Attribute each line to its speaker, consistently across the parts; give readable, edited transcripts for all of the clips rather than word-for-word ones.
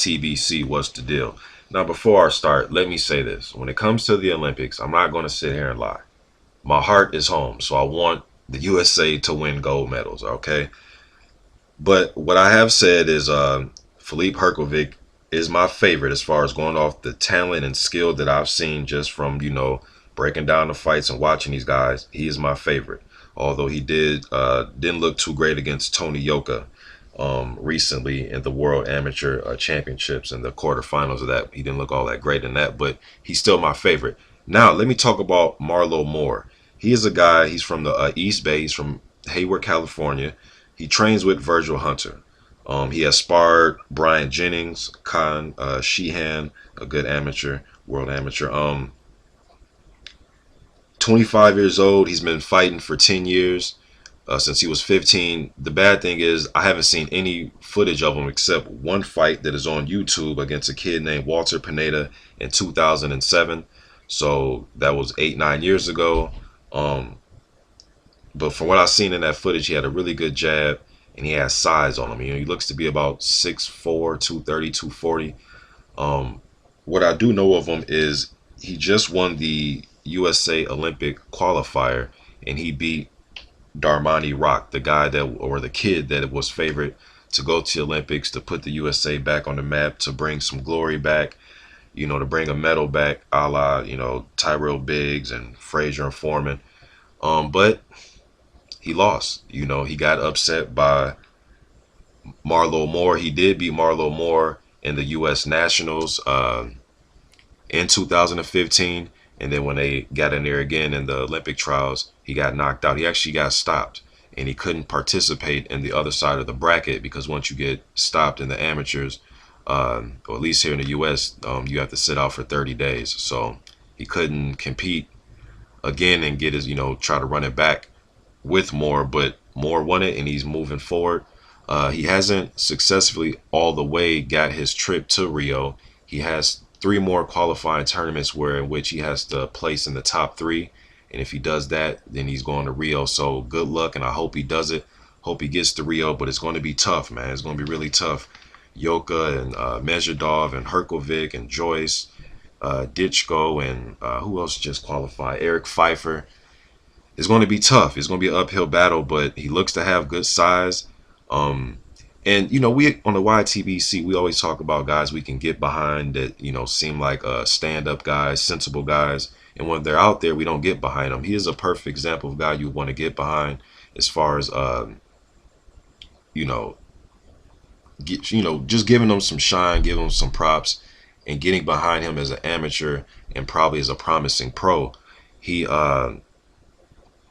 Speaker 1: YTBC, what's the deal? Now, before I start, let me say this. When it comes to the Olympics, I'm not going to sit here and lie. My heart is home, so I want the USA to win gold medals, okay? But what I have said is Philippe Herkovic is my favorite as far as going off the talent and skill that I've seen just from, breaking down the fights and watching these guys. He is my favorite. Although he didn't look too great against Tony Yoka recently in the World Amateur Championships and the quarterfinals of that. He didn't look all that great in that, but he's still my favorite. Now, let me talk about Marlo Moore. He is a guy, he's from the East Bay, he's from Hayward, California. He trains with Virgil Hunter. He has sparred Brian Jennings, Khan Sheehan, a good amateur, world amateur. 25 years old. He's been fighting for 10 years, since he was 15. The bad thing is I haven't seen any footage of him except one fight that is on YouTube against a kid named Walter Pineda in 2007. So that was 8-9 years ago. But from what I've seen in that footage, he had a really good jab and he has size on him. He looks to be about 6'4", 230, 240. What I do know of him is he just won the USA Olympic qualifier and he beat Darmani Rock, the guy or the kid that was favored to go to the Olympics, to put the USA back on the map, to bring some glory back, to bring a medal back, a la, Tyrell Biggs and Frazier and Foreman. But he lost. He got upset by Marlo Moore. He did beat Marlo Moore in the U.S. Nationals in 2015. And then when they got in there again in the Olympic trials, he got knocked out. He actually got stopped. And he couldn't participate in the other side of the bracket because once you get stopped in the amateurs, or at least here in the U.S., you have to sit out for 30 days. So he couldn't compete again and get his, try to run it back with Moore, but Moore won it and he's moving forward. He hasn't successfully all the way got his trip to Rio. He has 3 more qualifying tournaments in which he has to place in the top 3. And if he does that, then he's going to Rio. So good luck, and I hope he does it. Hope he gets to Rio, but it's going to be tough, man. It's going to be really tough. Yoka and Mezhedov and Herkovic and Joyce, Ditchko, and who else just qualified? Eric Pfeiffer. It's going to be tough. It's going to be an uphill battle, but he looks to have good size. And, we on the YTBC, we always talk about guys we can get behind that, seem like stand-up guys, sensible guys. And when they're out there, we don't get behind them. He is a perfect example of a guy you want to get behind as far as, just giving him some shine, giving him some props, and getting behind him as an amateur and probably as a promising pro. He,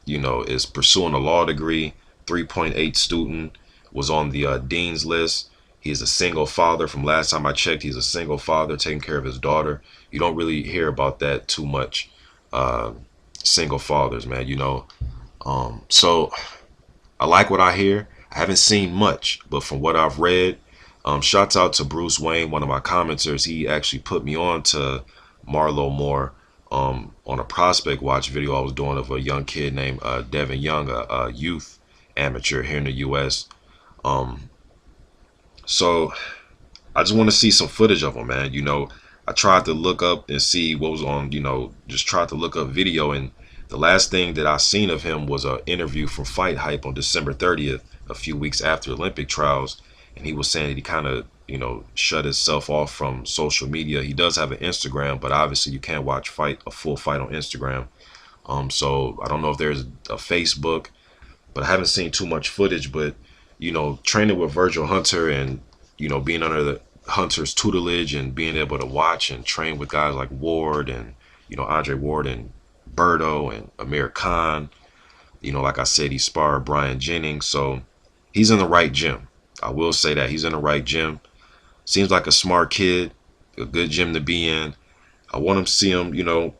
Speaker 1: is pursuing a law degree, 3.8 student, was on the dean's list. He is a single father. From last time I checked, he's a single father taking care of his daughter. You don't really hear about that too much, single fathers, man, So I like what I hear. I haven't seen much, but from what I've read, shouts out to Bruce Wayne, one of my commenters. He actually put me on to Marlo Moore on a prospect watch video I was doing of a young kid named Devin Young, a youth amateur here in the U.S. So I just want to see some footage of him, man. I tried to look up and see what was on, just tried to look up video. And the last thing that I seen of him was an interview from Fight Hype on December 30th, a few weeks after Olympic trials. And he was saying that he kind of, shut himself off from social media. He does have an Instagram, but obviously you can't watch a full fight on Instagram. So I don't know if there's a Facebook, but I haven't seen too much footage. But, training with Virgil Hunter and, being under the Hunter's tutelage and being able to watch and train with guys like Ward and, Andre Ward and Berto and Amir Khan. Like I said, he sparred Brian Jennings. So he's in the right gym. I will say that he's in the right gym. Seems like a smart kid, a good gym to be in. I want him to see him,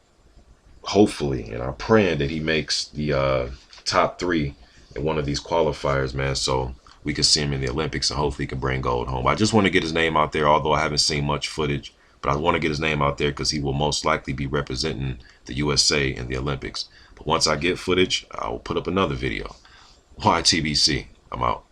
Speaker 1: hopefully, and I'm praying that he makes the top 3 in one of these qualifiers, man, so we can see him in the Olympics and hopefully he can bring gold home. I just want to get his name out there, although I haven't seen much footage, but I want to get his name out there because he will most likely be representing the USA in the Olympics. But once I get footage, I will put up another video. YTBC, I'm out.